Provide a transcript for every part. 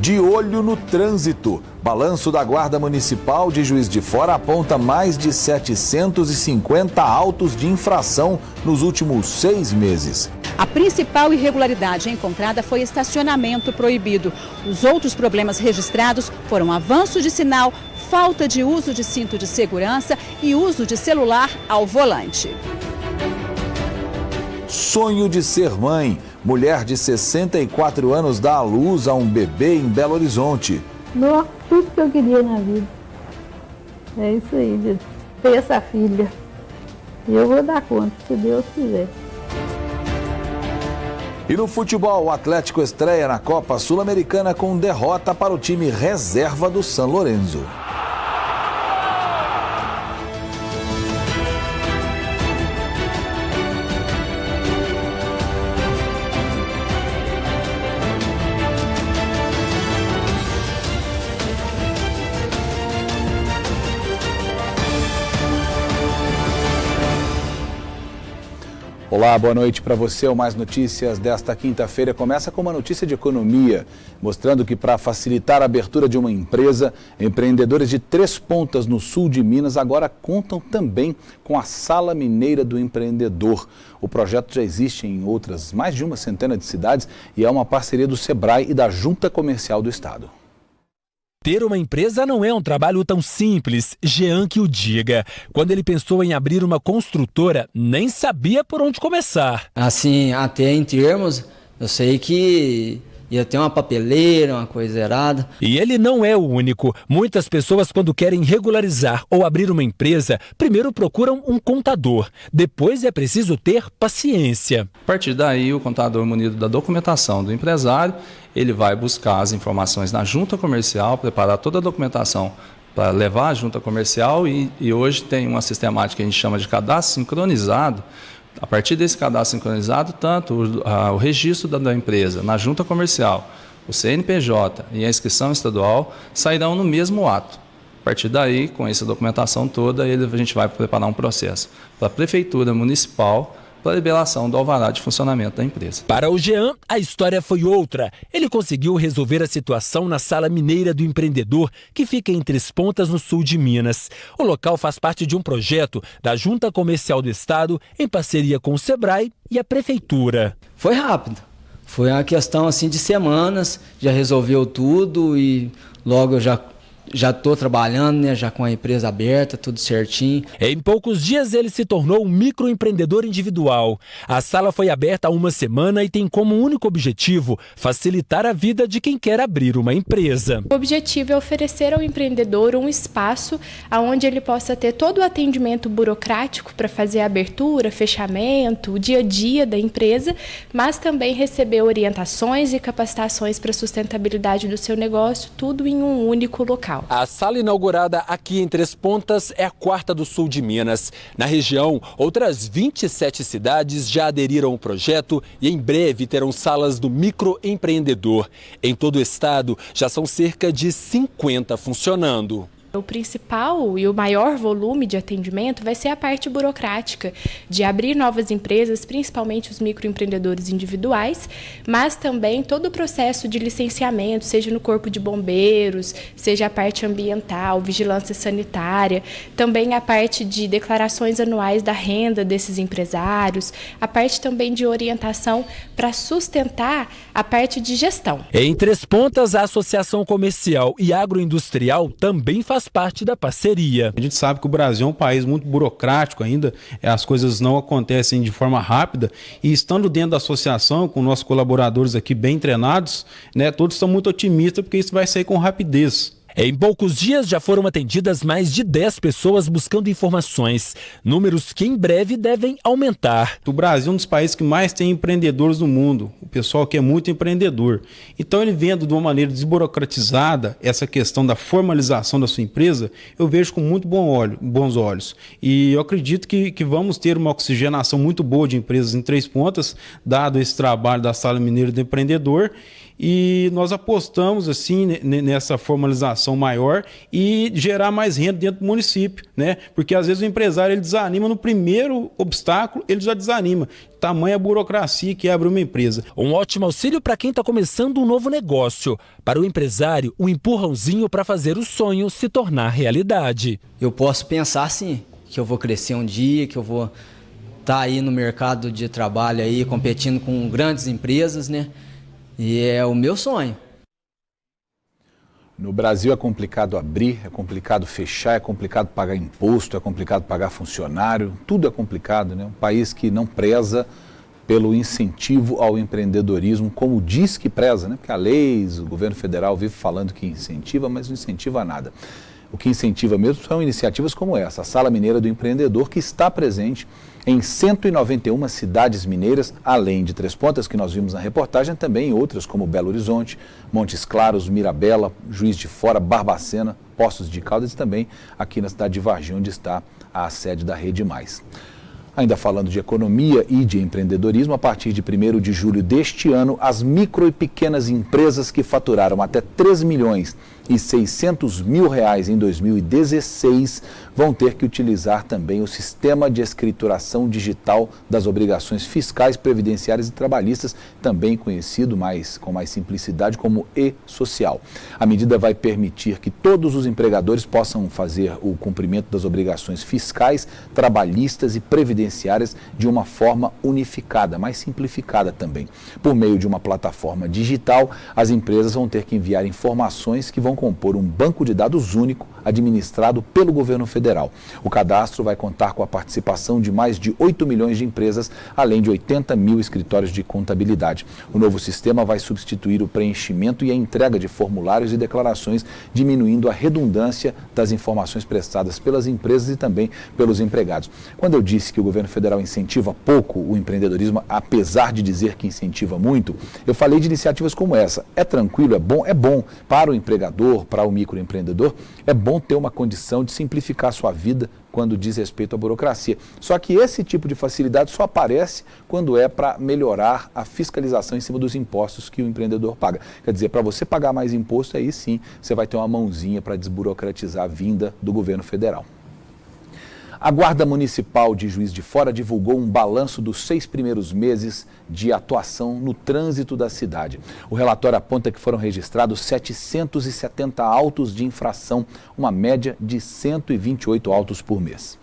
De olho no trânsito. Balanço da Guarda Municipal de Juiz de Fora aponta mais de 750 autos de infração nos últimos 6 meses. A principal irregularidade encontrada foi estacionamento proibido. Os outros problemas registrados foram avanço de sinal, falta de uso de cinto de segurança e uso de celular ao volante. Sonho de ser mãe. Mulher de 64 anos dá à luz a um bebê em Belo Horizonte. Nossa, tudo que eu queria na vida. É isso aí, de ter essa filha. E eu vou dar conta, se Deus quiser. E no futebol, o Atlético estreia na Copa Sul-Americana com derrota para o time reserva do São Lourenço. Olá, boa noite para você. O Mais Notícias desta quinta-feira começa com uma notícia de economia, mostrando que para facilitar a abertura de uma empresa, empreendedores de Três Pontas, no sul de Minas, agora contam também com a Sala Mineira do Empreendedor. O projeto já existe em outras mais de uma centena de cidades e é uma parceria do Sebrae e da Junta Comercial do Estado. Ter uma empresa não é um trabalho tão simples, Jean que o diga. Quando ele pensou em abrir uma construtora, nem sabia por onde começar. Assim, até em termos, eu sei que ia ter uma papeleira, uma coisa errada. E ele não é o único. Muitas pessoas, quando querem regularizar ou abrir uma empresa, primeiro procuram um contador. Depois é preciso ter paciência. A partir daí, o contador, munido da documentação do empresário, ele vai buscar as informações na junta comercial, preparar toda a documentação para levar à junta comercial e hoje tem uma sistemática que a gente chama de cadastro sincronizado. A partir desse cadastro sincronizado, tanto o registro da empresa na junta comercial, o CNPJ e a inscrição estadual sairão no mesmo ato. A partir daí, com essa documentação toda, a gente vai preparar um processo para a Prefeitura Municipal para a liberação do alvará de funcionamento da empresa. Para o Jean, a história foi outra. Ele conseguiu resolver a situação na Sala Mineira do Empreendedor, que fica em Três Pontas, no sul de Minas. O local faz parte de um projeto da Junta Comercial do Estado, em parceria com o Sebrae e a Prefeitura. Foi rápido. Foi uma questão assim de semanas, já resolveu tudo e logo eu já estou trabalhando, né, já com a empresa aberta, tudo certinho. Em poucos dias ele se tornou um microempreendedor individual. A sala foi aberta há uma semana e tem como único objetivo facilitar a vida de quem quer abrir uma empresa. O objetivo é oferecer ao empreendedor um espaço onde ele possa ter todo o atendimento burocrático para fazer a abertura, fechamento, o dia a dia da empresa, mas também receber orientações e capacitações para a sustentabilidade do seu negócio, tudo em um único local. A sala inaugurada aqui em Três Pontas é a quarta do sul de Minas. Na região, outras 27 cidades já aderiram ao projeto e em breve terão salas do microempreendedor. Em todo o estado, já são cerca de 50 funcionando. O principal e o maior volume de atendimento vai ser a parte burocrática, de abrir novas empresas, principalmente os microempreendedores individuais, mas também todo o processo de licenciamento, seja no Corpo de Bombeiros, seja a parte ambiental, vigilância sanitária, também a parte de declarações anuais da renda desses empresários, a parte também de orientação para sustentar a parte de gestão. Em Três Pontas, a Associação Comercial e Agroindustrial também faz parte da parceria. A gente sabe que o Brasil é um país muito burocrático ainda, as coisas não acontecem de forma rápida e estando dentro da associação, com nossos colaboradores aqui bem treinados, né, todos estão muito otimistas porque isso vai sair com rapidez. Em poucos dias já foram atendidas mais de 10 pessoas buscando informações, números que em breve devem aumentar. O Brasil é um dos países que mais tem empreendedores no mundo, o pessoal que é muito empreendedor. Então ele vendo de uma maneira desburocratizada essa questão da formalização da sua empresa, eu vejo com muito bons olhos. E eu acredito que vamos ter uma oxigenação muito boa de empresas em Três Pontas, dado esse trabalho da Sala Mineira do Empreendedor. e nós apostamos assim nessa formalização maior e gerar mais renda dentro do município, né? Porque às vezes o empresário ele desanima no primeiro obstáculo, ele já desanima. Tamanha burocracia que abre uma empresa. Um ótimo auxílio para quem está começando um novo negócio. Para o empresário, um empurrãozinho para fazer o sonho se tornar realidade. Eu posso pensar sim, que eu vou crescer um dia, que eu vou estar aí no mercado de trabalho aí, competindo com grandes empresas, né? E é o meu sonho. No Brasil é complicado abrir, é complicado fechar, é complicado pagar imposto, é complicado pagar funcionário, tudo é complicado, né? Um país que não preza pelo incentivo ao empreendedorismo, como diz que preza, né? Porque a lei, o governo federal vive falando que incentiva, mas não incentiva nada. O que incentiva mesmo são iniciativas como essa, a Sala Mineira do Empreendedor, que está presente em 191 cidades mineiras, além de Três Pontas, que nós vimos na reportagem, também em outras como Belo Horizonte, Montes Claros, Mirabela, Juiz de Fora, Barbacena, Poços de Caldas e também aqui na cidade de Varginha, onde está a sede da Rede Mais. Ainda falando de economia e de empreendedorismo, a partir de 1º de julho deste ano, as micro e pequenas empresas que faturaram até R$3.600.000 em 2016 vão ter que utilizar também o sistema de escrituração digital das obrigações fiscais, previdenciárias e trabalhistas, também conhecido com mais simplicidade como e-social. A medida vai permitir que todos os empregadores possam fazer o cumprimento das obrigações fiscais, trabalhistas e previdenciárias de uma forma unificada, mais simplificada também. Por meio de uma plataforma digital, as empresas vão ter que enviar informações que vão compor um banco de dados único administrado pelo governo federal. O cadastro vai contar com a participação de mais de 8 milhões de empresas, além de 80 mil escritórios de contabilidade. O novo sistema vai substituir o preenchimento e a entrega de formulários e declarações, diminuindo a redundância das informações prestadas pelas empresas e também pelos empregados. Quando eu disse que o governo federal incentiva pouco o empreendedorismo, apesar de dizer que incentiva muito, eu falei de iniciativas como essa. É tranquilo, é bom para o empregador, para o microempreendedor, é bom ter uma condição de simplificar a sua vida quando diz respeito à burocracia. Só que esse tipo de facilidade só aparece quando é para melhorar a fiscalização em cima dos impostos que o empreendedor paga. Quer dizer, para você pagar mais imposto, aí sim você vai ter uma mãozinha para desburocratizar a vinda do governo federal. A Guarda Municipal de Juiz de Fora divulgou um balanço dos 6 primeiros meses de atuação no trânsito da cidade. O relatório aponta que foram registrados 770 autos de infração, uma média de 128 autos por mês.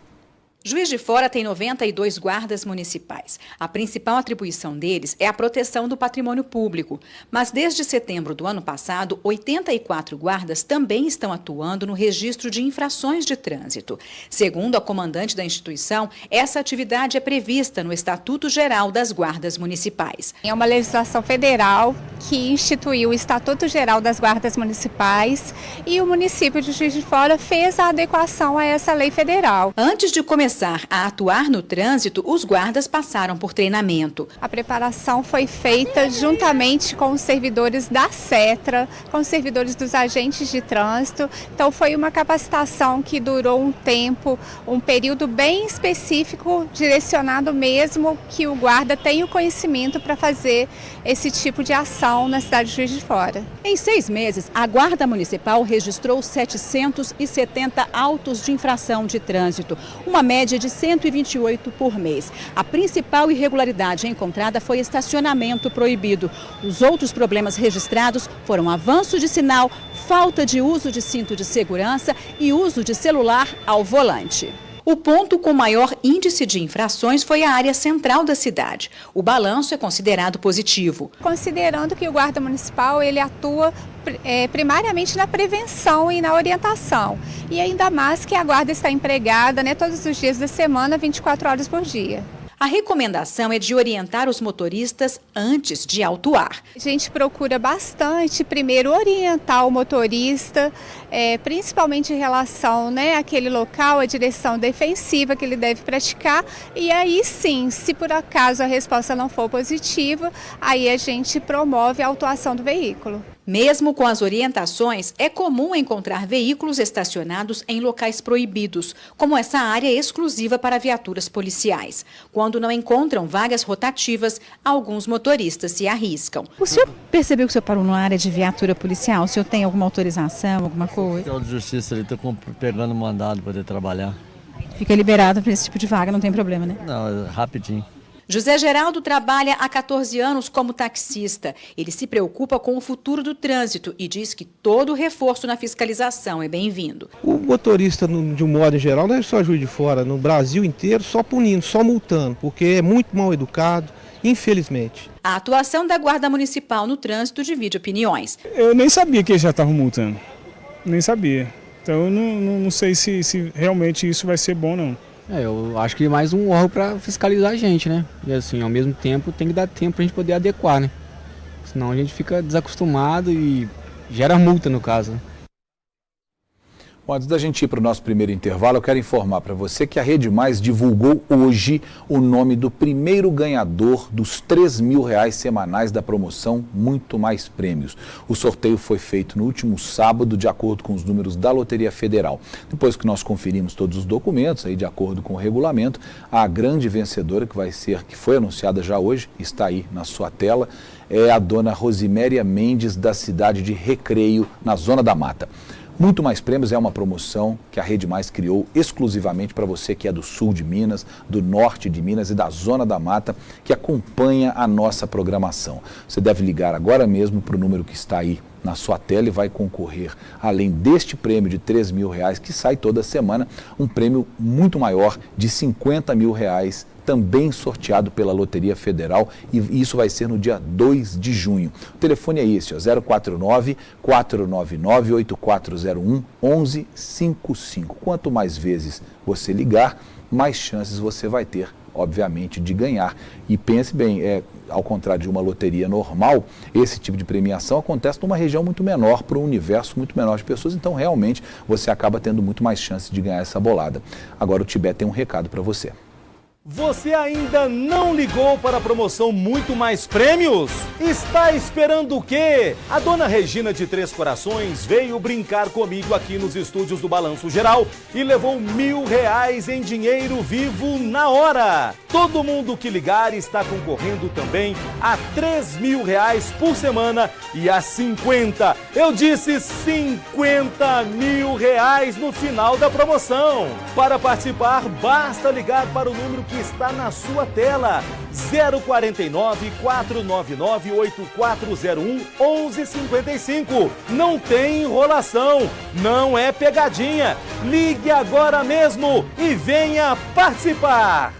Juiz de Fora tem 92 guardas municipais. A principal atribuição deles é a proteção do patrimônio público. Mas desde setembro do ano passado, 84 guardas também estão atuando no registro de infrações de trânsito. Segundo a comandante da instituição, essa atividade é prevista no Estatuto Geral das Guardas Municipais. É uma legislação federal que instituiu o Estatuto Geral das Guardas Municipais e o município de Juiz de Fora fez a adequação a essa lei federal. Antes de começar a atuar no trânsito, os guardas passaram por treinamento. A preparação foi feita juntamente com os servidores da CETRA, com os servidores dos agentes de trânsito. Então foi uma capacitação que durou um tempo, um período bem específico, direcionado mesmo que o guarda tenha o conhecimento para fazer esse tipo de ação na cidade de Juiz de Fora. Em 6 meses, a Guarda Municipal registrou 770 autos de infração de trânsito, uma média de 128 por mês. A principal irregularidade encontrada foi estacionamento proibido. Os outros problemas registrados foram avanço de sinal, falta de uso de cinto de segurança e uso de celular ao volante. O ponto com maior índice de infrações foi a área central da cidade. O balanço é considerado positivo. Considerando que o guarda municipal ele atua primariamente na prevenção e na orientação. E ainda mais que a guarda está empregada, todos os dias da semana, 24 horas por dia. A recomendação é de orientar os motoristas antes de autuar. A gente procura bastante, primeiro, orientar o motorista, principalmente em relação àquele local, a direção defensiva que ele deve praticar. E aí sim, se por acaso a resposta não for positiva, aí a gente promove a autuação do veículo. Mesmo com as orientações, é comum encontrar veículos estacionados em locais proibidos, como essa área exclusiva para viaturas policiais. Quando não encontram vagas rotativas, alguns motoristas se arriscam. O senhor percebeu que o senhor parou numa área de viatura policial? O senhor tem alguma autorização, alguma coisa? O de justiça ali está pegando mandado para poder trabalhar. Fica liberado para esse tipo de vaga, não tem problema, né? Não, rapidinho. José Geraldo trabalha há 14 anos como taxista. Ele se preocupa com o futuro do trânsito e diz que todo reforço na fiscalização é bem-vindo. O motorista, de um modo geral, não é só Juiz de Fora, no Brasil inteiro, só punindo, só multando, porque é muito mal educado, infelizmente. A atuação da Guarda Municipal no trânsito divide opiniões. Eu nem sabia que eles já estavam multando, nem sabia. Então eu não sei se realmente isso vai ser bom, não. Eu acho que mais um órgão para fiscalizar a gente, né? E assim, ao mesmo tempo tem que dar tempo para a gente poder adequar, né? Senão a gente fica desacostumado e gera multa no caso. Bom, antes da gente ir para o nosso primeiro intervalo, eu quero informar para você que a Rede Mais divulgou hoje o nome do primeiro ganhador dos R$3.000 semanais da promoção Muito Mais Prêmios. O sorteio foi feito no último sábado, de acordo com os números da Loteria Federal. Depois que nós conferimos todos os documentos, aí de acordo com o regulamento, a grande vencedora que foi anunciada já hoje, está aí na sua tela, é a dona Rosiméria Mendes, da cidade de Recreio, na Zona da Mata. Muito Mais Prêmios é uma promoção que a Rede Mais criou exclusivamente para você que é do sul de Minas, do norte de Minas e da Zona da Mata, que acompanha a nossa programação. Você deve ligar agora mesmo para o número que está aí na sua tela e vai concorrer, além deste prêmio de R$3.000 que sai toda semana, um prêmio muito maior de R$50.000, também sorteado pela Loteria Federal, e isso vai ser no dia 2 de junho. O telefone é esse, 049-499-8401-1155. Quanto mais vezes você ligar, mais chances você vai ter, obviamente, de ganhar. E pense bem, ao contrário de uma loteria normal, esse tipo de premiação acontece numa região muito menor, para um universo muito menor de pessoas, então realmente você acaba tendo muito mais chances de ganhar essa bolada. Agora o Tibete tem um recado para você. Você ainda não ligou para a promoção Muito Mais Prêmios? Está esperando o quê? A dona Regina de Três Corações veio brincar comigo aqui nos estúdios do Balanço Geral e levou R$1.000 em dinheiro vivo na hora. Todo mundo que ligar está concorrendo também a R$3.000 por semana e a 50. Eu disse R$50.000 no final da promoção. Para participar, basta ligar para o número que está na sua tela, 049-499-8401-1155. Não tem enrolação, não é pegadinha. Ligue agora mesmo e venha participar.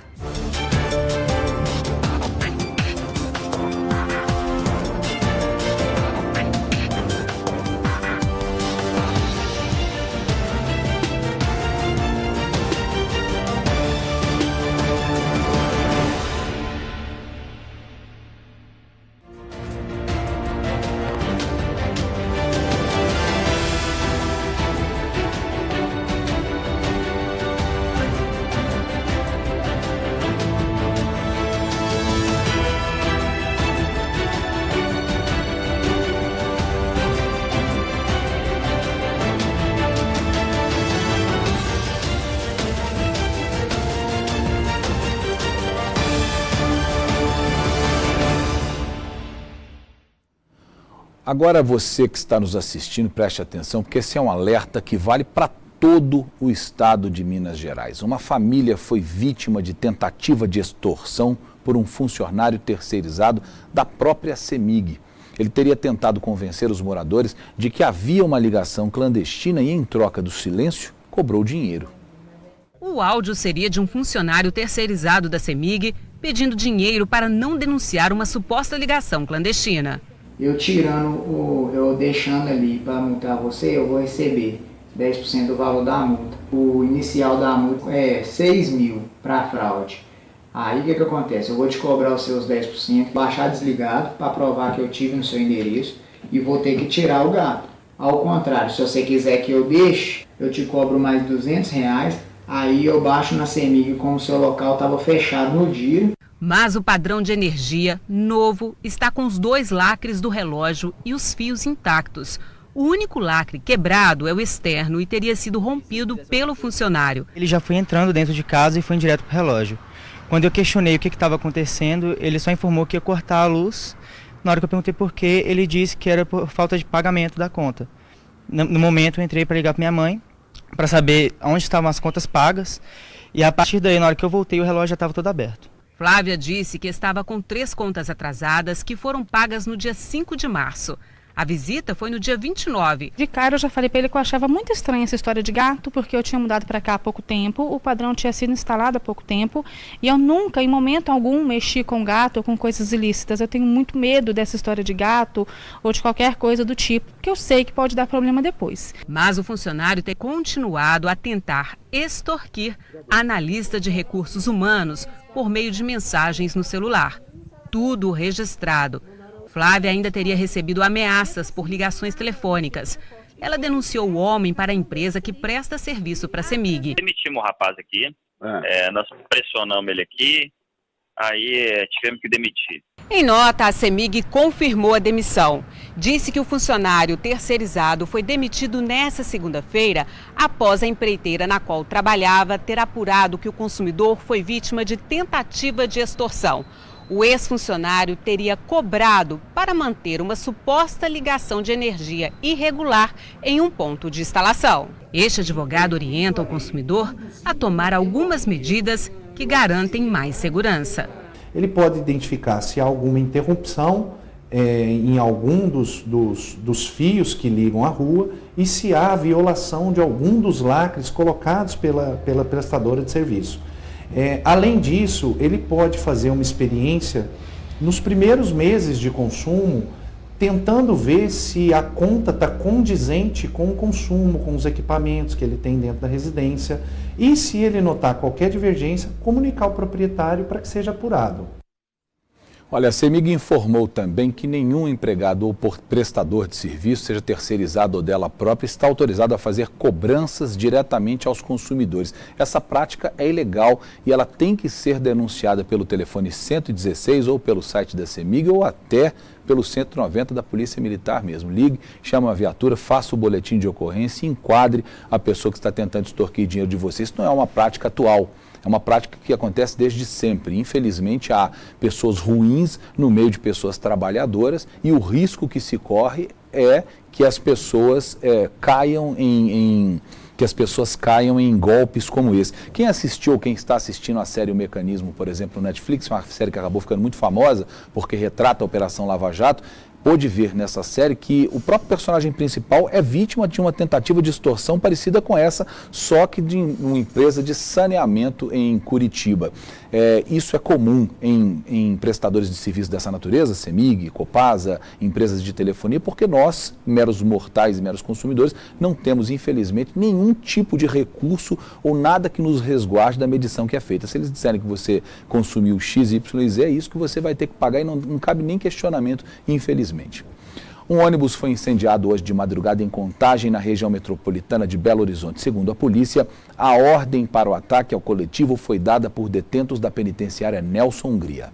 Agora você que está nos assistindo, preste atenção, porque esse é um alerta que vale para todo o estado de Minas Gerais. Uma família foi vítima de tentativa de extorsão por um funcionário terceirizado da própria CEMIG. Ele teria tentado convencer os moradores de que havia uma ligação clandestina e, em troca do silêncio, cobrou dinheiro. O áudio seria de um funcionário terceirizado da CEMIG pedindo dinheiro para não denunciar uma suposta ligação clandestina. Eu deixando ali para multar você, eu vou receber 10% do valor da multa. O inicial da multa é 6.000 para fraude. Aí o que acontece? Eu vou te cobrar os seus 10%, baixar desligado para provar que eu tive no seu endereço e vou ter que tirar o gato. Ao contrário, se você quiser que eu deixe, eu te cobro mais R$200, aí eu baixo na CEMIG como o seu local estava fechado no dia. Mas o padrão de energia, novo, está com os 2 lacres do relógio e os fios intactos. O único lacre quebrado é o externo e teria sido rompido pelo funcionário. Ele já foi entrando dentro de casa e foi direto para o relógio. Quando eu questionei o que estava acontecendo, ele só informou que ia cortar a luz. Na hora que eu perguntei por quê, ele disse que era por falta de pagamento da conta. No momento eu entrei para ligar para minha mãe, para saber onde estavam as contas pagas. E a partir daí, na hora que eu voltei, o relógio já estava todo aberto. Flávia disse que estava com 3 contas atrasadas que foram pagas no dia 5 de março. A visita foi no dia 29. De cara eu já falei para ele que eu achava muito estranha essa história de gato, porque eu tinha mudado para cá há pouco tempo, o padrão tinha sido instalado há pouco tempo, e eu nunca, em momento algum, mexi com gato ou com coisas ilícitas. Eu tenho muito medo dessa história de gato ou de qualquer coisa do tipo, que eu sei que pode dar problema depois. Mas o funcionário tem continuado a tentar extorquir a analista de recursos humanos por meio de mensagens no celular. Tudo registrado. Flávia ainda teria recebido ameaças por ligações telefônicas. Ela denunciou o homem para a empresa que presta serviço para a CEMIG. Demitimos o rapaz aqui, nós pressionamos ele aqui, aí tivemos que demitir. Em nota, a CEMIG confirmou a demissão. Disse que o funcionário terceirizado foi demitido nesta segunda-feira após a empreiteira na qual trabalhava ter apurado que o consumidor foi vítima de tentativa de extorsão. O ex-funcionário teria cobrado para manter uma suposta ligação de energia irregular em um ponto de instalação. Este advogado orienta o consumidor a tomar algumas medidas que garantem mais segurança. Ele pode identificar se há alguma interrupção em algum dos fios que ligam à rua e se há violação de algum dos lacres colocados pela prestadora de serviço. Além disso, ele pode fazer uma experiência nos primeiros meses de consumo, tentando ver se a conta está condizente com o consumo, com os equipamentos que ele tem dentro da residência e, se ele notar qualquer divergência, comunicar ao proprietário para que seja apurado. Olha, a CEMIG informou também que nenhum empregado ou prestador de serviço, seja terceirizado ou dela própria, está autorizado a fazer cobranças diretamente aos consumidores. Essa prática é ilegal e ela tem que ser denunciada pelo telefone 116 ou pelo site da CEMIG ou até pelo 190 da Polícia Militar mesmo. Ligue, chama uma viatura, faça o boletim de ocorrência e enquadre a pessoa que está tentando extorquir dinheiro de você. Isso não é uma prática atual. É uma prática que acontece desde sempre. Infelizmente, há pessoas ruins no meio de pessoas trabalhadoras e o risco que se corre é que as pessoas caiam em golpes como esse. Quem assistiu, quem está assistindo a série O Mecanismo, por exemplo, no Netflix, uma série que acabou ficando muito famosa porque retrata a Operação Lava Jato, pôde ver nessa série que o próprio personagem principal é vítima de uma tentativa de extorsão parecida com essa, só que de uma empresa de saneamento em Curitiba. Isso é comum em prestadores de serviços dessa natureza, CEMIG, Copasa, empresas de telefonia, porque nós, meros mortais e meros consumidores, não temos, infelizmente, nenhum tipo de recurso ou nada que nos resguarde da medição que é feita. Se eles disserem que você consumiu X, Y, Z, é isso que você vai ter que pagar e não cabe nem questionamento, infelizmente. Um ônibus foi incendiado hoje de madrugada em Contagem, na região metropolitana de Belo Horizonte. Segundo a polícia, a ordem para o ataque ao coletivo foi dada por detentos da penitenciária Nelson Hungria.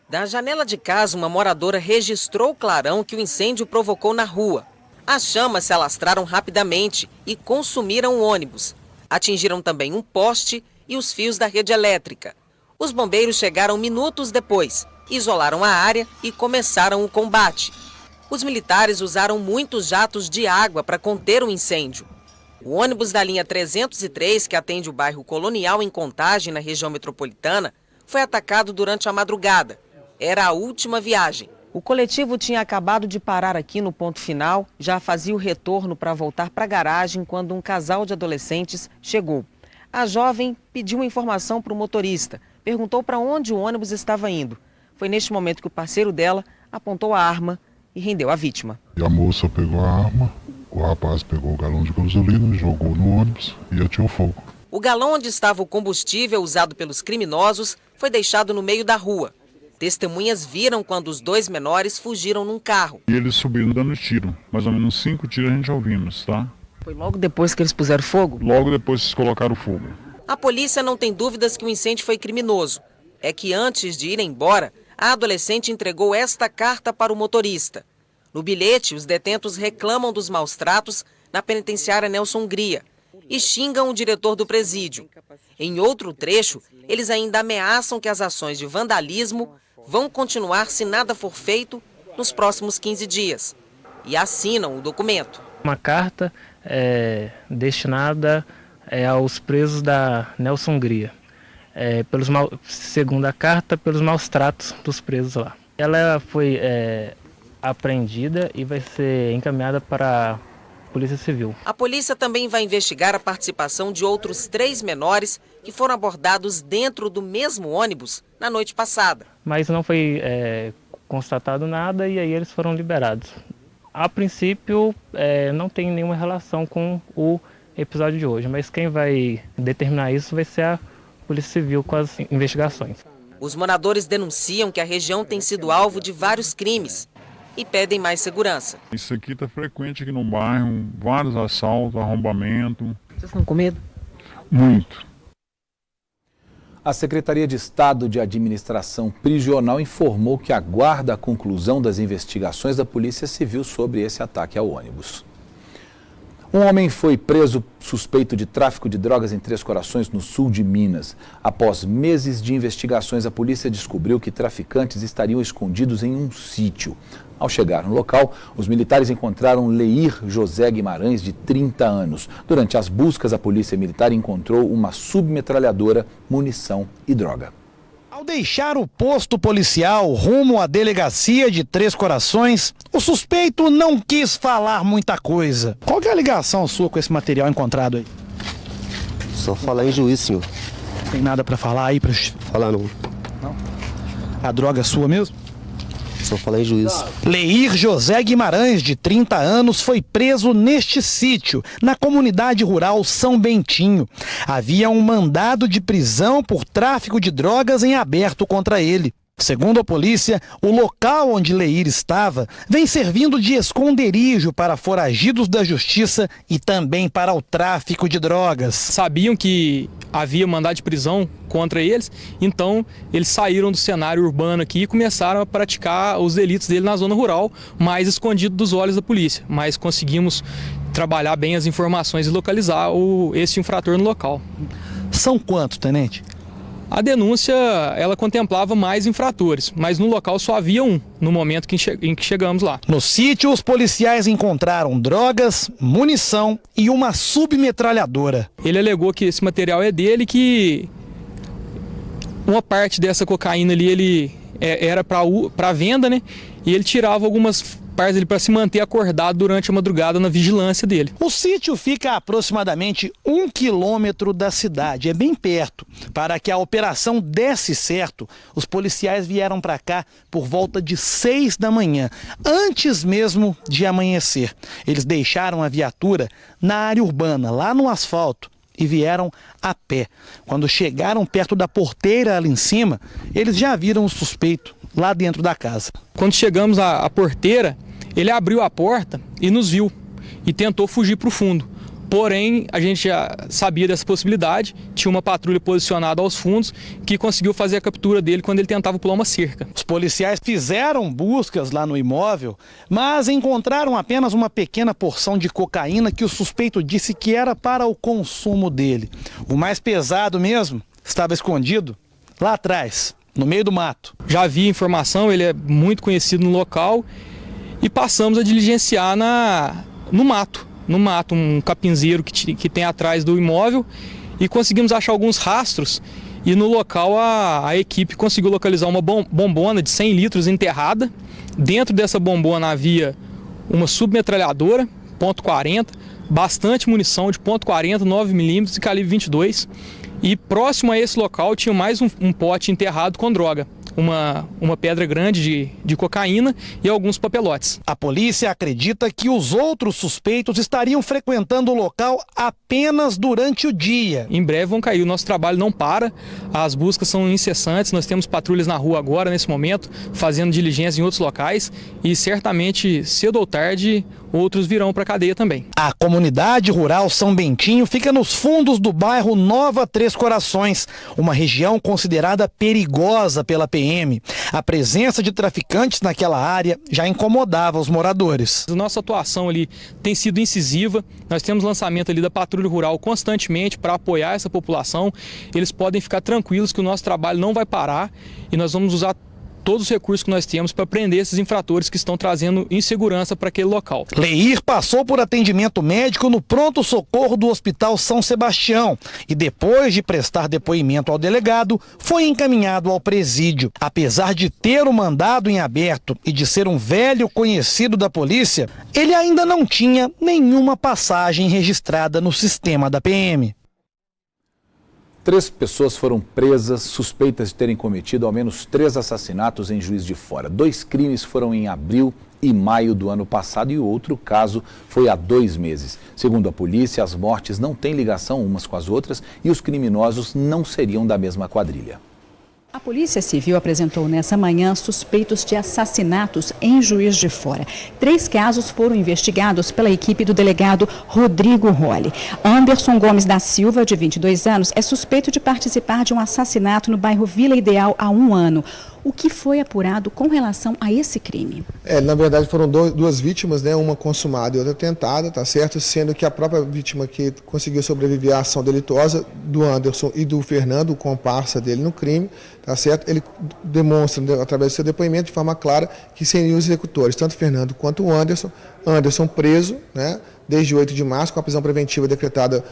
Da janela de casa, uma moradora registrou o clarão que o incêndio provocou na rua. As chamas se alastraram rapidamente e consumiram o ônibus. Atingiram também um poste e os fios da rede elétrica. Os bombeiros chegaram minutos depois, isolaram a área e começaram o combate. Os militares usaram muitos jatos de água para conter o incêndio. O ônibus da linha 303, que atende o bairro Colonial em Contagem, na região metropolitana, foi atacado durante a madrugada. Era a última viagem. O coletivo tinha acabado de parar aqui no ponto final, já fazia o retorno para voltar para a garagem quando um casal de adolescentes chegou. A jovem pediu uma informação para o motorista, perguntou para onde o ônibus estava indo. Foi neste momento que o parceiro dela apontou a arma e rendeu a vítima. E a moça pegou a arma, o rapaz pegou o galão de gasolina, jogou no ônibus e atirou fogo. O galão onde estava o combustível usado pelos criminosos foi deixado no meio da rua. Testemunhas viram quando os 2 menores fugiram num carro. E eles subiram dando tiro, mais ou menos 5 tiros a gente já ouvimos, tá? Foi logo depois que eles puseram fogo? Logo depois eles colocaram fogo. A polícia não tem dúvidas que o incêndio foi criminoso. é que antes de ir embora, a adolescente entregou esta carta para o motorista. No bilhete, os detentos reclamam dos maus tratos na penitenciária Nelson Hungria e xingam o diretor do presídio. Em outro trecho, eles ainda ameaçam que as ações de vandalismo vão continuar se nada for feito nos próximos 15 dias. E assinam o documento. Uma carta destinada aos presos da Nelson Hungria. Segundo a carta, pelos maus tratos dos presos lá. Ela foi apreendida e vai ser encaminhada para a Polícia Civil. A polícia também vai investigar a participação de outros 3 menores que foram abordados dentro do mesmo ônibus na noite passada. Mas não foi constatado nada e aí eles foram liberados. A princípio, não tem nenhuma relação com o episódio de hoje, mas quem vai determinar isso vai ser a Polícia Civil com as investigações. Os moradores denunciam que a região tem sido alvo de vários crimes e pedem mais segurança. Isso aqui está frequente aqui no bairro, vários assaltos, arrombamento. Vocês estão com medo? Muito. A Secretaria de Estado de Administração Prisional informou que aguarda a conclusão das investigações da Polícia Civil sobre esse ataque ao ônibus. Um homem foi preso suspeito de tráfico de drogas em Três Corações, no sul de Minas. Após meses de investigações, a polícia descobriu que traficantes estariam escondidos em um sítio. Ao chegar no local, os militares encontraram Leir José Guimarães, de 30 anos. Durante as buscas, a polícia militar encontrou uma submetralhadora, munição e droga. Ao deixar o posto policial rumo à delegacia de Três Corações, o suspeito não quis falar muita coisa. Qual que é a ligação sua com esse material encontrado aí? Só falar em juiz, senhor. Tem nada pra falar aí? Falar não. Não? A droga é sua mesmo? Só falar em juízo. Leir José Guimarães, de 30 anos, foi preso neste sítio, na comunidade rural São Bentinho. Havia um mandado de prisão por tráfico de drogas em aberto contra ele. Segundo a polícia, o local onde Leir estava vem servindo de esconderijo para foragidos da justiça e também para o tráfico de drogas. Sabiam que havia mandado de prisão contra eles, então eles saíram do cenário urbano aqui e começaram a praticar os delitos dele na zona rural, mais escondido dos olhos da polícia. Mas conseguimos trabalhar bem as informações e localizar esse infrator no local. São quantos, tenente? A denúncia, ela contemplava mais infratores, mas no local só havia um, no momento em que chegamos lá. No sítio, os policiais encontraram drogas, munição e uma submetralhadora. Ele alegou que esse material é dele, que uma parte dessa cocaína ali ele era para venda, né? E ele tirava algumas partes dele para se manter acordado durante a madrugada na vigilância dele. O sítio fica a aproximadamente 1 quilômetro da cidade, é bem perto. Para que a operação desse certo, os policiais vieram para cá por volta de 6 da manhã, antes mesmo de amanhecer. Eles deixaram a viatura na área urbana, lá no asfalto, e vieram a pé. Quando chegaram perto da porteira ali em cima, eles já viram o suspeito lá dentro da casa. Quando chegamos à porteira, ele abriu a porta e nos viu e tentou fugir para o fundo. Porém, a gente já sabia dessa possibilidade, tinha uma patrulha posicionada aos fundos que conseguiu fazer a captura dele quando ele tentava pular uma cerca. Os policiais fizeram buscas lá no imóvel, mas encontraram apenas uma pequena porção de cocaína que o suspeito disse que era para o consumo dele. O mais pesado mesmo estava escondido lá atrás, no meio do mato. Já havia informação, ele é muito conhecido no local e passamos a diligenciar no mato, um capinzeiro que tem atrás do imóvel, e conseguimos achar alguns rastros e no local a equipe conseguiu localizar uma bombona de 100 litros enterrada. Dentro dessa bombona havia uma submetralhadora .40, bastante munição de .40, 9mm e calibre 22. E próximo a esse local tinha mais um pote enterrado com droga. uma pedra grande de cocaína e alguns papelotes. A polícia acredita que os outros suspeitos estariam frequentando o local apenas durante o dia. Em breve vão cair, o nosso trabalho não para, as buscas são incessantes, nós temos patrulhas na rua agora, nesse momento, fazendo diligência em outros locais e certamente, cedo ou tarde, outros virão para a cadeia também. A comunidade rural São Bentinho fica nos fundos do bairro Nova Três Corações, uma região considerada perigosa pela PM. A presença de traficantes naquela área já incomodava os moradores. A nossa atuação ali tem sido incisiva, nós temos lançamento ali da patrulha rural constantemente para apoiar essa população. Eles podem ficar tranquilos que o nosso trabalho não vai parar e nós vamos usar todos os recursos que nós temos para prender esses infratores que estão trazendo insegurança para aquele local. Leir passou por atendimento médico no pronto-socorro do Hospital São Sebastião e depois de prestar depoimento ao delegado, foi encaminhado ao presídio. Apesar de ter o mandado em aberto e de ser um velho conhecido da polícia, ele ainda não tinha nenhuma passagem registrada no sistema da PM. 3 pessoas foram presas suspeitas de terem cometido ao menos 3 assassinatos em Juiz de Fora. 2 crimes foram em abril e maio do ano passado e o outro caso foi há 2 meses. Segundo a polícia, as mortes não têm ligação umas com as outras e os criminosos não seriam da mesma quadrilha. A Polícia Civil apresentou nessa manhã suspeitos de assassinatos em Juiz de Fora. 3 casos foram investigados pela equipe do delegado Rodrigo Rolle. Anderson Gomes da Silva, de 22 anos, é suspeito de participar de um assassinato no bairro Vila Ideal há 1 ano. O que foi apurado com relação a esse crime? Na verdade foram 2 vítimas, né? Uma consumada e outra tentada, tá certo? Sendo que a própria vítima que conseguiu sobreviver à ação delituosa do Anderson e do Fernando, o comparsa dele no crime, tá certo? Ele demonstra, através do seu depoimento, de forma clara, que seriam os executores, tanto o Fernando quanto o Anderson. Anderson preso, né? Desde 8 de março, com a prisão preventiva decretada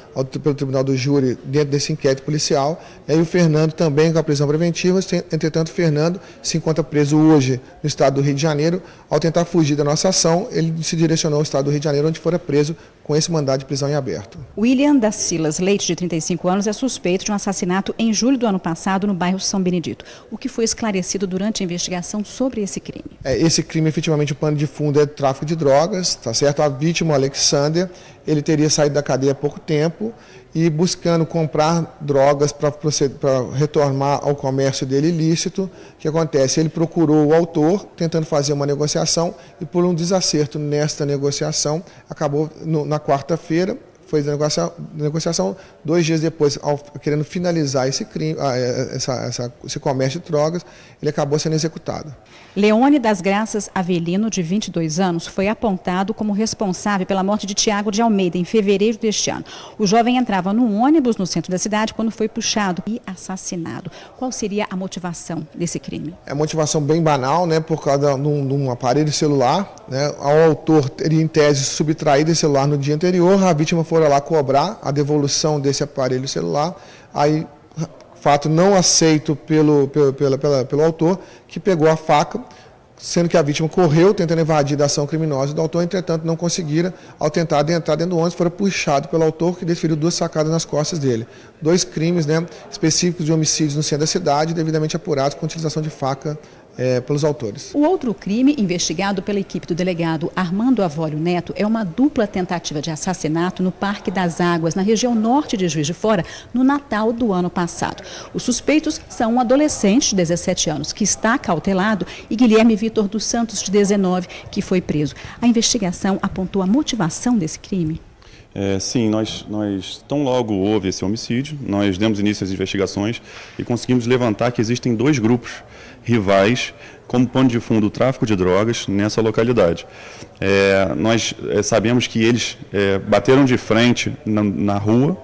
pelo Tribunal do Júri dentro desse inquérito policial. E o Fernando também com a prisão preventiva. Entretanto, o Fernando se encontra preso hoje no estado do Rio de Janeiro. Ao tentar fugir da nossa ação, ele se direcionou ao estado do Rio de Janeiro, onde fora preso com esse mandado de prisão em aberto. William da Silas Leite, de 35 anos, é suspeito de um assassinato em julho do ano passado no bairro São Benedito. O que foi esclarecido durante a investigação sobre esse crime? Esse crime, efetivamente, o pano de fundo é tráfico de drogas, tá certo? A vítima, o Alexander, ele teria saído da cadeia há pouco tempo e buscando comprar drogas para retornar ao comércio dele ilícito. O que acontece? Ele procurou o autor, tentando fazer uma negociação e por um desacerto nesta negociação, acabou na quarta-feira, foi a negociação, 2 dias depois, querendo finalizar esse crime, esse comércio de drogas, ele acabou sendo executado. Leone das Graças Avelino, de 22 anos, foi apontado como responsável pela morte de Tiago de Almeida em fevereiro deste ano. O jovem entrava num ônibus no centro da cidade quando foi puxado e assassinado. Qual seria a motivação desse crime? É uma motivação bem banal, né, por causa de um aparelho celular, né? O autor teria, em tese, subtraído esse celular no dia anterior, a vítima foi lá cobrar a devolução desse aparelho celular, aí fato não aceito pelo autor, que pegou a faca, sendo que a vítima correu tentando evadir da ação criminosa do autor, entretanto não conseguiram, ao tentar entrar dentro do ônibus, foram puxados pelo autor, que desferiu 2 sacadas nas costas dele. 2 crimes, né, específicos de homicídios no centro da cidade, devidamente apurados com utilização de faca pelos autores. O outro crime, investigado pela equipe do delegado Armando Avólio Neto, é uma dupla tentativa de assassinato no Parque das Águas, na região norte de Juiz de Fora, no Natal do ano passado. Os suspeitos são um adolescente de 17 anos, que está cautelado, e Guilherme Vitor dos Santos, de 19, que foi preso. A investigação apontou a motivação desse crime? Sim, nós tão logo houve esse homicídio, nós demos início às investigações e conseguimos levantar que existem 2 grupos rivais como pano de fundo o tráfico de drogas nessa localidade. Nós sabemos que eles bateram de frente na rua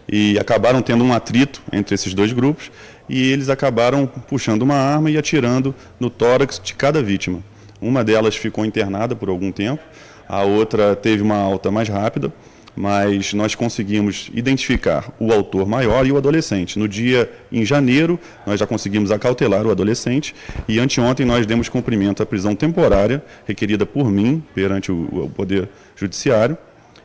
e acabaram tendo um atrito entre esses 2 grupos e eles acabaram puxando uma arma e atirando no tórax de cada vítima. Uma delas ficou internada por algum tempo, a outra teve uma alta mais rápida, mas nós conseguimos identificar o autor maior e o adolescente. No dia, em janeiro, nós já conseguimos acautelar o adolescente e anteontem nós demos cumprimento à prisão temporária requerida por mim perante o Poder Judiciário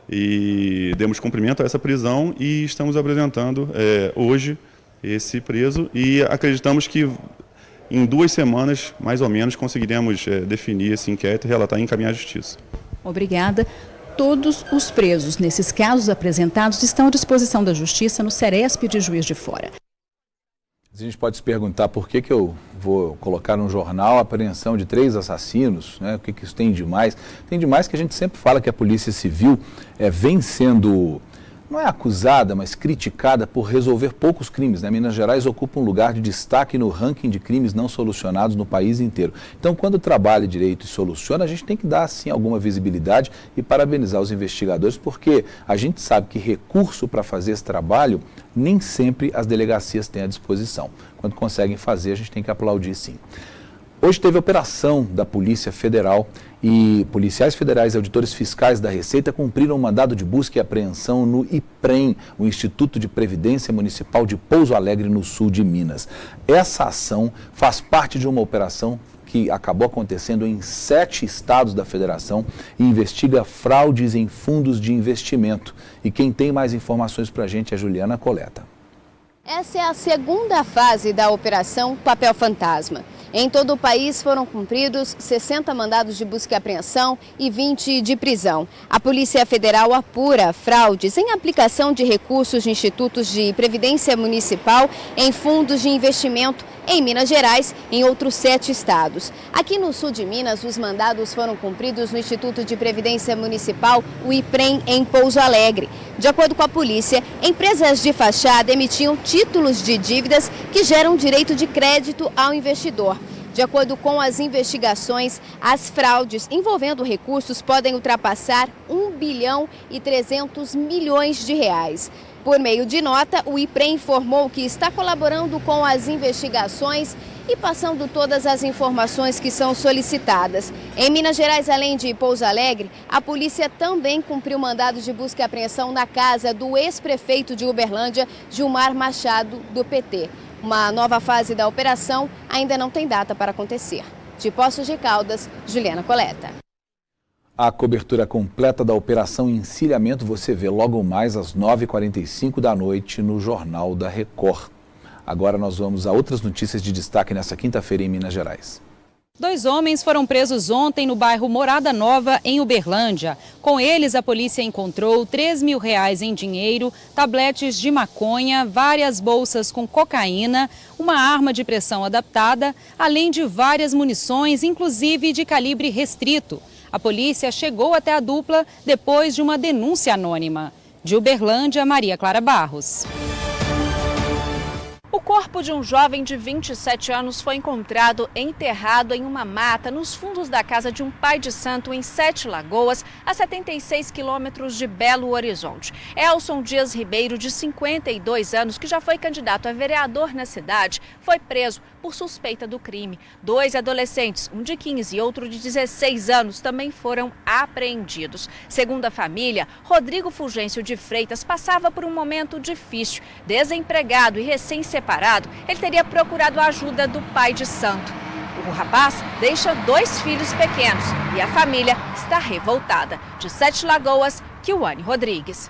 e demos cumprimento a essa prisão e estamos apresentando hoje esse preso e acreditamos que em 2 semanas, mais ou menos, conseguiremos definir esse inquérito, relatar e encaminhar à justiça. Obrigada. Todos os presos nesses casos apresentados estão à disposição da Justiça no Ceresp de Juiz de Fora. A gente pode se perguntar por que eu vou colocar no jornal a apreensão de 3 assassinos, né? O que isso tem de mais? Tem de mais que a gente sempre fala que a Polícia Civil vem sendo, não é acusada, mas criticada por resolver poucos crimes, né? Minas Gerais ocupa um lugar de destaque no ranking de crimes não solucionados no país inteiro. Então, quando trabalha direito e soluciona, a gente tem que dar, sim, alguma visibilidade e parabenizar os investigadores, porque a gente sabe que recurso para fazer esse trabalho nem sempre as delegacias têm à disposição. Quando conseguem fazer, a gente tem que aplaudir, sim. Hoje teve operação da Polícia Federal e policiais federais e auditores fiscais da Receita cumpriram um mandado de busca e apreensão no IPREM, o Instituto de Previdência Municipal de Pouso Alegre, no sul de Minas. Essa ação faz parte de uma operação que acabou acontecendo em 7 estados da federação e investiga fraudes em fundos de investimento. E quem tem mais informações para a gente é Juliana Coleta. Essa é a segunda fase da Operação Papel Fantasma. Em todo o país foram cumpridos 60 mandados de busca e apreensão e 20 de prisão. A Polícia Federal apura fraudes em aplicação de recursos de institutos de previdência municipal em fundos de investimento em Minas Gerais e em outros 7 estados. Aqui no sul de Minas, os mandados foram cumpridos no Instituto de Previdência Municipal, o IPREM, em Pouso Alegre. De acordo com a polícia, empresas de fachada emitiam títulos de dívidas que geram direito de crédito ao investidor. De acordo com as investigações, as fraudes envolvendo recursos podem ultrapassar 1 bilhão e 300 milhões de reais. Por meio de nota, o IPREM informou que está colaborando com as investigações e passando todas as informações que são solicitadas. Em Minas Gerais, além de Pouso Alegre, a polícia também cumpriu mandado de busca e apreensão na casa do ex-prefeito de Uberlândia, Gilmar Machado, do PT. Uma nova fase da operação ainda não tem data para acontecer. De Poços de Caldas, Juliana Coleta. A cobertura completa da Operação Encilhamento você vê logo mais às 9h45 da noite no Jornal da Record. Agora nós vamos a outras notícias de destaque nessa quinta-feira em Minas Gerais. 2 homens foram presos ontem no bairro Morada Nova, em Uberlândia. Com eles, a polícia encontrou R$3 mil em dinheiro, tabletes de maconha, várias bolsas com cocaína, uma arma de pressão adaptada, além de várias munições, inclusive de calibre restrito. A polícia chegou até a dupla depois de uma denúncia anônima. De Uberlândia, Maria Clara Barros. O corpo de um jovem de 27 anos foi encontrado enterrado em uma mata nos fundos da casa de um pai de santo em 7 Lagoas, a 76 quilômetros de Belo Horizonte. Elson Dias Ribeiro, de 52 anos, que já foi candidato a vereador na cidade, foi preso por suspeita do crime. 2 adolescentes, um de 15 e outro de 16 anos, também foram apreendidos. Segundo a família, Rodrigo Fulgêncio de Freitas passava por um momento difícil. Desempregado e recém-separado, ele teria procurado a ajuda do pai de santo. O rapaz deixa 2 filhos pequenos e a família está revoltada. De 7 Lagoas, Kiwane Rodrigues.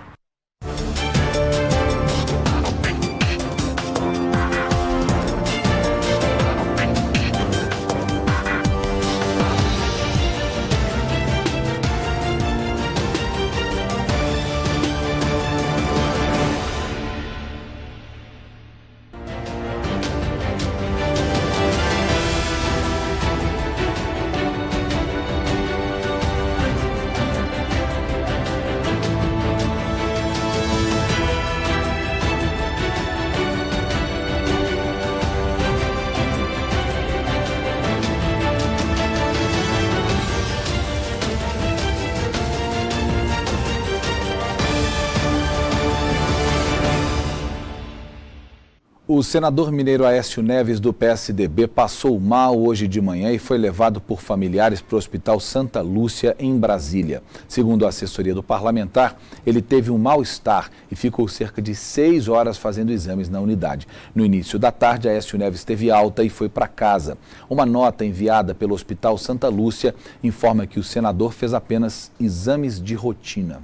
O senador mineiro Aécio Neves, do PSDB, passou mal hoje de manhã e foi levado por familiares para o Hospital Santa Lúcia, em Brasília. Segundo a assessoria do parlamentar, ele teve um mal-estar e ficou cerca de 6 horas fazendo exames na unidade. No início da tarde, Aécio Neves teve alta e foi para casa. Uma nota enviada pelo Hospital Santa Lúcia informa que o senador fez apenas exames de rotina.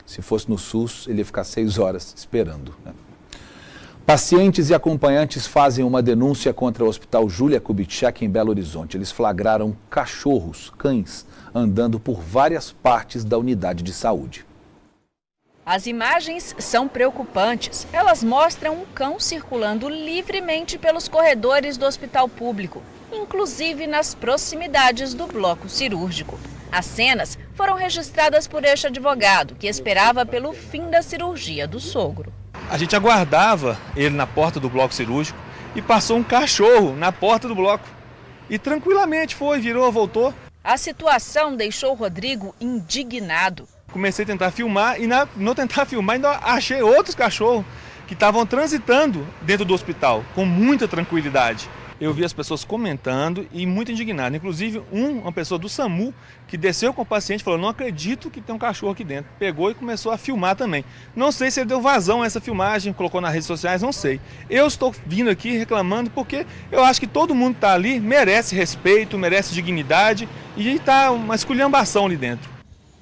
Se fosse no SUS, ele ia ficar 6 horas esperando, né? Pacientes e acompanhantes fazem uma denúncia contra o Hospital Júlia Kubitschek em Belo Horizonte. Eles flagraram cães, andando por várias partes da unidade de saúde. As imagens são preocupantes. Elas mostram um cão circulando livremente pelos corredores do hospital público, inclusive nas proximidades do bloco cirúrgico. As cenas foram registradas por este advogado, que esperava pelo fim da cirurgia do sogro. A gente aguardava ele na porta do bloco cirúrgico e passou um cachorro na porta do bloco. E tranquilamente virou, voltou. A situação deixou Rodrigo indignado. Comecei a tentar filmar e não tentar filmar, ainda achei outros cachorros que estavam transitando dentro do hospital com muita tranquilidade. Eu vi as pessoas comentando e muito indignado. Inclusive, uma pessoa do SAMU que desceu com o paciente e falou: não acredito que tem um cachorro aqui dentro. Pegou e começou a filmar também. Não sei se ele deu vazão a essa filmagem, colocou nas redes sociais, não sei. Eu estou vindo aqui reclamando porque eu acho que todo mundo que está ali merece respeito, merece dignidade e está uma esculhambação ali dentro.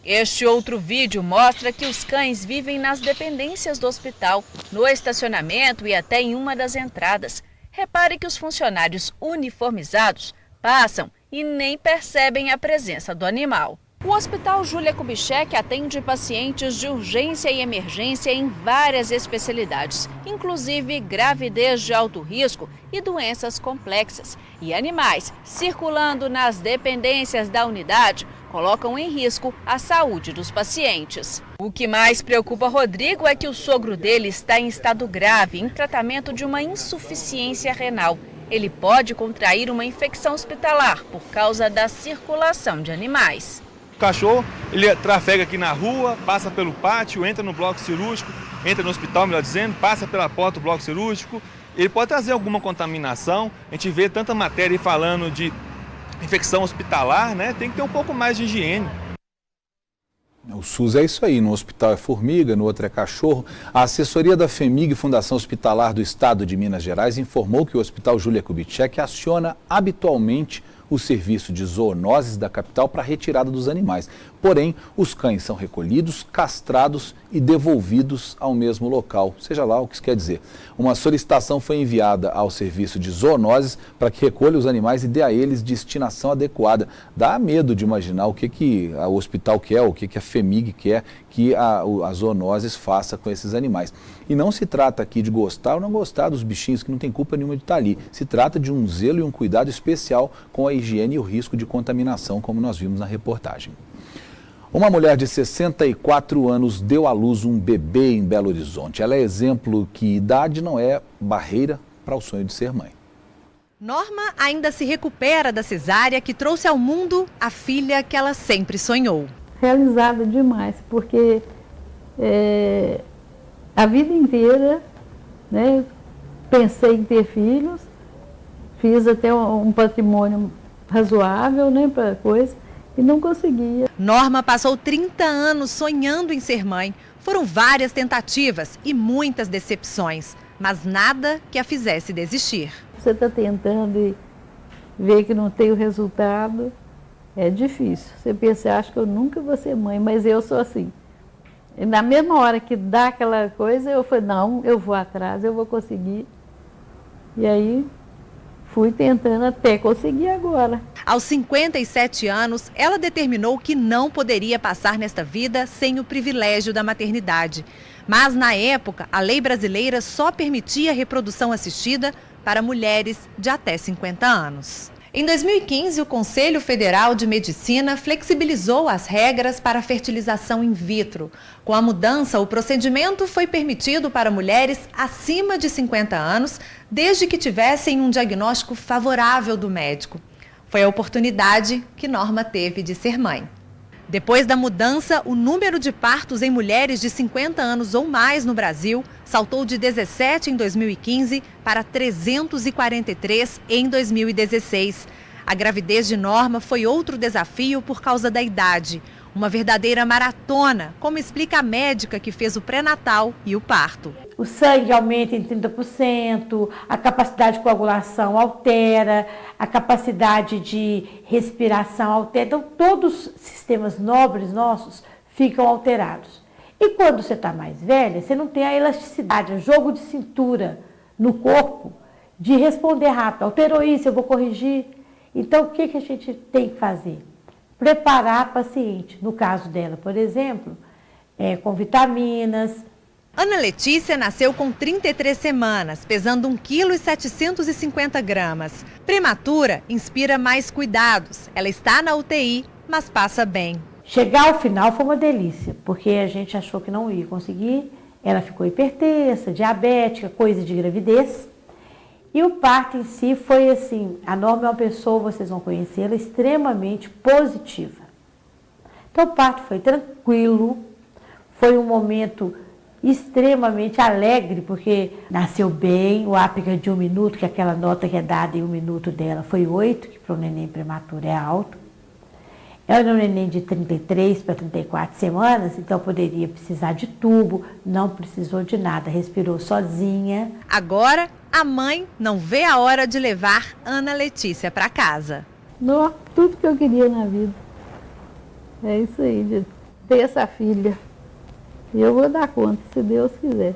Este outro vídeo mostra que os cães vivem nas dependências do hospital, no estacionamento e até em uma das entradas. Repare que os funcionários uniformizados passam e nem percebem a presença do animal. O Hospital Júlia Kubitschek atende pacientes de urgência e emergência em várias especialidades, inclusive gravidez de alto risco e doenças complexas. E animais circulando nas dependências da unidade colocam em risco a saúde dos pacientes. O que mais preocupa Rodrigo é que o sogro dele está em estado grave, em tratamento de uma insuficiência renal. Ele pode contrair uma infecção hospitalar por causa da circulação de animais. O cachorro, ele trafega aqui na rua, passa pelo pátio, entra no bloco cirúrgico, entra no hospital, melhor dizendo, passa pela porta do bloco cirúrgico. Ele pode trazer alguma contaminação. A gente vê tanta matéria falando de infecção hospitalar, né? Tem que ter um pouco mais de higiene. O SUS é isso aí, no hospital é formiga, no outro é cachorro. A assessoria da FEMIG, Fundação Hospitalar do Estado de Minas Gerais, informou que o Hospital Júlia Kubitschek aciona habitualmente o serviço de zoonoses da capital para a retirada dos animais. Porém, os cães são recolhidos, castrados e devolvidos ao mesmo local, seja lá o que isso quer dizer. Uma solicitação foi enviada ao serviço de zoonoses para que recolha os animais e dê a eles destinação adequada. Dá medo de imaginar o que o hospital quer, o que a FEMIG quer que a zoonoses faça com esses animais. E não se trata aqui de gostar ou não gostar dos bichinhos que não tem culpa nenhuma de estar ali. Se trata de um zelo e um cuidado especial com a higiene e o risco de contaminação, como nós vimos na reportagem. Uma mulher de 64 anos deu à luz um bebê em Belo Horizonte. Ela é exemplo que idade não é barreira para o sonho de ser mãe. Norma ainda se recupera da cesárea que trouxe ao mundo a filha que ela sempre sonhou. Realizada demais, porque a vida inteira, né, pensei em ter filhos, fiz até um patrimônio razoável, né, para coisa, e não conseguia. Norma passou 30 anos sonhando em ser mãe. Foram várias tentativas e muitas decepções, mas nada que a fizesse desistir. Você está tentando e vê que não tem o resultado, é difícil. Você pensa, acho que eu nunca vou ser mãe, mas eu sou assim. E na mesma hora que dá aquela coisa, eu falei, não, eu vou atrás, eu vou conseguir. E aí fui tentando até conseguir agora. Aos 57 anos, ela determinou que não poderia passar nesta vida sem o privilégio da maternidade. Mas, na época, a lei brasileira só permitia a reprodução assistida para mulheres de até 50 anos. Em 2015, o Conselho Federal de Medicina flexibilizou as regras para a fertilização in vitro. Com a mudança, o procedimento foi permitido para mulheres acima de 50 anos, desde que tivessem um diagnóstico favorável do médico. Foi a oportunidade que Norma teve de ser mãe. Depois da mudança, o número de partos em mulheres de 50 anos ou mais no Brasil saltou de 17 em 2015 para 343 em 2016. A gravidez de Norma foi outro desafio por causa da idade. Uma verdadeira maratona, como explica a médica que fez o pré-natal e o parto. O sangue aumenta em 30%, a capacidade de coagulação altera, a capacidade de respiração altera. Então, todos os sistemas nobres nossos ficam alterados. E quando você está mais velha, você não tem a elasticidade, o jogo de cintura no corpo de responder rápido. Alterou isso, eu vou corrigir. Então, o que a gente tem que fazer? Preparar a paciente. No caso dela, por exemplo, com vitaminas. Ana Letícia nasceu com 33 semanas, pesando 1,750 kg. Prematura inspira mais cuidados. Ela está na UTI, mas passa bem. Chegar ao final foi uma delícia, porque a gente achou que não ia conseguir. Ela ficou hipertensa, diabética, coisa de gravidez. E o parto em si foi assim, a Norma é uma pessoa, vocês vão conhecê-la, extremamente positiva. Então o parto foi tranquilo, foi um momento extremamente alegre, porque nasceu bem, o ápice de 1 minuto, que aquela nota que é dada em 1 minuto dela foi 8, que para um neném prematuro é alto. Ela é um neném de 33 para 34 semanas, então poderia precisar de tubo, não precisou de nada, respirou sozinha. Agora, a mãe não vê a hora de levar Ana Letícia para casa. Não, tudo que eu queria na vida. É isso aí, de ter essa filha. E eu vou dar conta, se Deus quiser.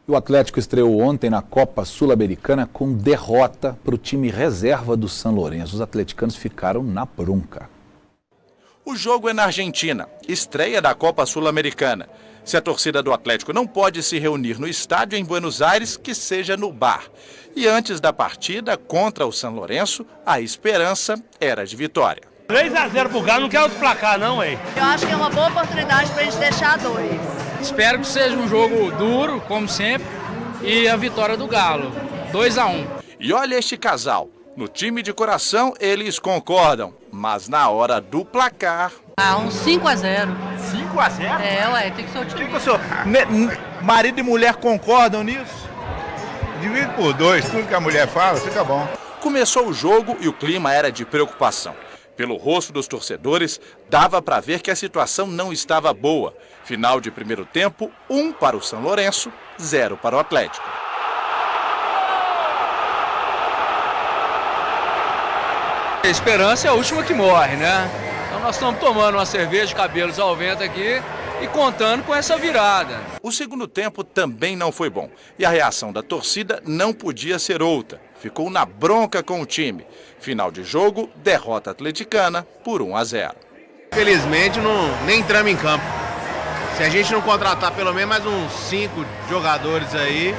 O Atlético estreou ontem na Copa Sul-Americana com derrota para o time reserva do São Lourenço. Os atleticanos ficaram na bronca. O jogo é na Argentina, estreia da Copa Sul-Americana. Se a torcida do Atlético não pode se reunir no estádio em Buenos Aires, que seja no bar. E antes da partida contra o São Lourenço, a esperança era de vitória. 3-0 pro Galo, não quer outro placar não, hein? Eu acho que é uma boa oportunidade pra gente deixar 2. Espero que seja um jogo duro, como sempre, e a vitória do Galo, 2-1. E olha este casal, no time de coração eles concordam, mas na hora do placar... Um 5-0. 5-0? Ué, tem que ser o time. Marido e mulher concordam nisso? Divide por 2, tudo que a mulher fala, fica bom. Começou o jogo e o clima era de preocupação. Pelo rosto dos torcedores, dava para ver que a situação não estava boa. Final de primeiro tempo, 1 para o São Lourenço, 0 para o Atlético. A esperança é a última que morre, né? Então nós estamos tomando uma cerveja de cabelos ao vento aqui e contando com essa virada. O segundo tempo também não foi bom e a reação da torcida não podia ser outra. Ficou na bronca com o time. Final de jogo, derrota atleticana por 1-0. Felizmente nem entramos em campo. Se a gente não contratar pelo menos mais uns 5 jogadores aí,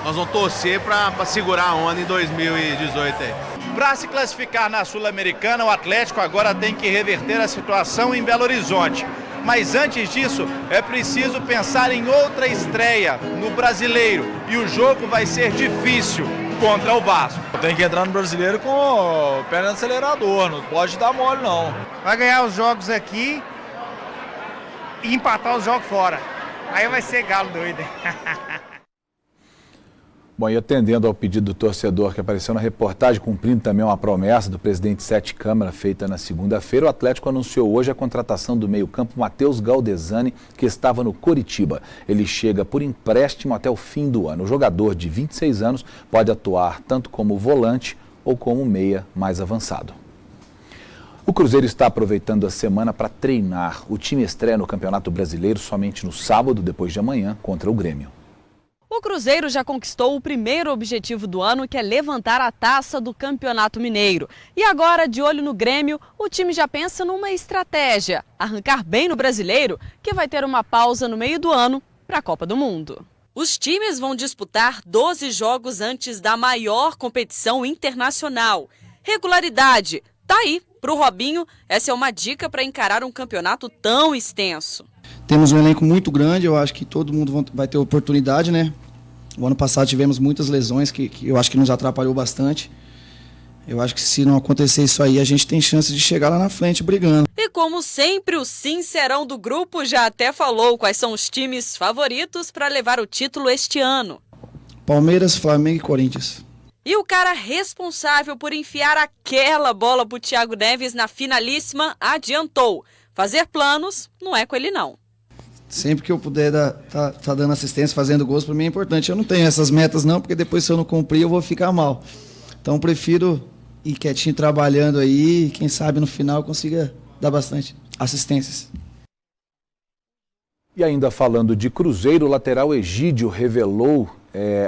nós vamos torcer para segurar a onda em 2018 aí. Para se classificar na Sul-Americana, o Atlético agora tem que reverter a situação em Belo Horizonte. Mas antes disso, é preciso pensar em outra estreia no Brasileiro. E o jogo vai ser difícil contra o Vasco. Tem que entrar no Brasileiro com o pé no acelerador, não pode dar mole não. Vai ganhar os jogos aqui e empatar os jogos fora. Aí vai ser galo doido. Bom, e atendendo ao pedido do torcedor que apareceu na reportagem, cumprindo também uma promessa do presidente Sete Câmara feita na segunda-feira, o Atlético anunciou hoje a contratação do meio-campo Matheus Galdesani, que estava no Coritiba. Ele chega por empréstimo até o fim do ano. O jogador de 26 anos pode atuar tanto como volante ou como meia mais avançado. O Cruzeiro está aproveitando a semana para treinar. O time estreia no Campeonato Brasileiro somente no sábado, depois de amanhã, contra o Grêmio. O Cruzeiro já conquistou o primeiro objetivo do ano, que é levantar a taça do Campeonato Mineiro. E agora, de olho no Grêmio, o time já pensa numa estratégia: arrancar bem no Brasileiro, que vai ter uma pausa no meio do ano para a Copa do Mundo. Os times vão disputar 12 jogos antes da maior competição internacional. Regularidade, tá aí. Para o Robinho, essa é uma dica para encarar um campeonato tão extenso. Temos um elenco muito grande, eu acho que todo mundo vai ter oportunidade, né? O ano passado tivemos muitas lesões que eu acho que nos atrapalhou bastante. Eu acho que se não acontecer isso aí, a gente tem chance de chegar lá na frente brigando. E como sempre, o sincerão do grupo já até falou quais são os times favoritos para levar o título este ano. Palmeiras, Flamengo e Corinthians. E o cara responsável por enfiar aquela bola pro Thiago Neves na finalíssima adiantou. Fazer planos não é com ele não. Sempre que eu puder tá dando assistência, fazendo gols, para mim é importante. Eu não tenho essas metas não, porque depois se eu não cumprir eu vou ficar mal. Então eu prefiro ir quietinho trabalhando aí, quem sabe no final eu consiga dar bastante assistências. E ainda falando de Cruzeiro, o lateral Egídio revelou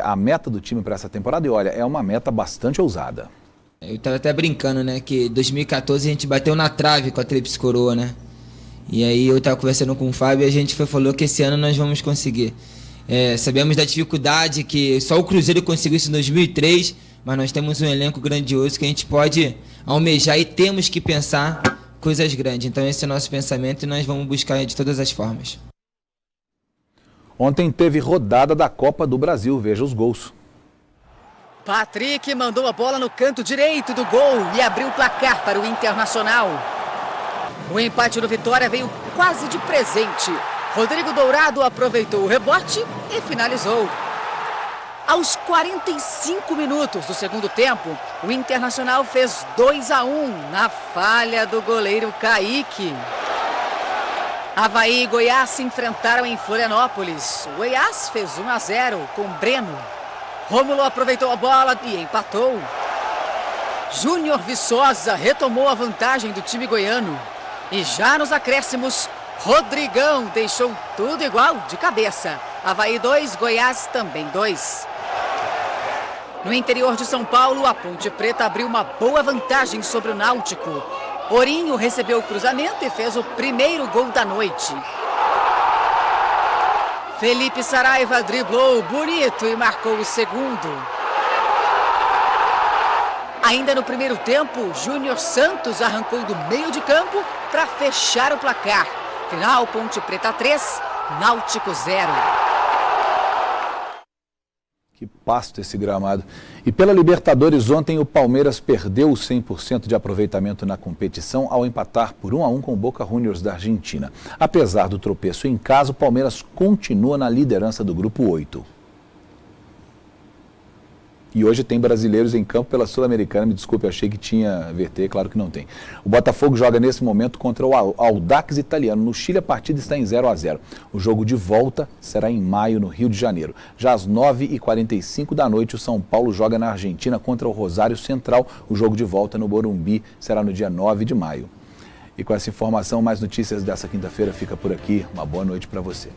a meta do time para essa temporada e olha, é uma meta bastante ousada. Eu estava até brincando, né, que 2014 a gente bateu na trave com a Tríplice Coroa, né? E aí eu estava conversando com o Fábio e a gente falou que esse ano nós vamos conseguir. Sabemos da dificuldade que só o Cruzeiro conseguiu isso em 2003, mas nós temos um elenco grandioso que a gente pode almejar e temos que pensar coisas grandes. Então esse é o nosso pensamento e nós vamos buscar de todas as formas. Ontem teve rodada da Copa do Brasil, veja os gols. Patrick mandou a bola no canto direito do gol e abriu o placar para o Internacional. O empate do Vitória veio quase de presente. Rodrigo Dourado aproveitou o rebote e finalizou. Aos 45 minutos do segundo tempo, o Internacional fez 2-1 na falha do goleiro Kaique. Avaí e Goiás se enfrentaram em Florianópolis. O Goiás fez 1-0 com Breno. Rômulo aproveitou a bola e empatou. Júnior Viçosa retomou a vantagem do time goiano. E já nos acréscimos, Rodrigão deixou tudo igual de cabeça. Avaí 2, Goiás também 2. No interior de São Paulo, a Ponte Preta abriu uma boa vantagem sobre o Náutico. Ourinho recebeu o cruzamento e fez o primeiro gol da noite. Felipe Saraiva driblou bonito e marcou o segundo. Ainda no primeiro tempo, Júnior Santos arrancou do meio de campo para fechar o placar. Final, Ponte Preta 3, Náutico 0. Que pasto esse gramado. E pela Libertadores, ontem o Palmeiras perdeu 100% de aproveitamento na competição ao empatar por 1-1 com o Boca Juniors da Argentina. Apesar do tropeço em casa, o Palmeiras continua na liderança do Grupo 8. E hoje tem brasileiros em campo pela Sul-Americana. Me desculpe, eu achei que tinha VT, claro que não tem. O Botafogo joga nesse momento contra o Audax italiano. No Chile, a partida está em 0-0. O jogo de volta será em maio, no Rio de Janeiro. Já às 9h45 da noite, o São Paulo joga na Argentina contra o Rosário Central. O jogo de volta no Morumbi será no dia 9 de maio. E com essa informação, mais notícias dessa quinta-feira fica por aqui. Uma boa noite para você.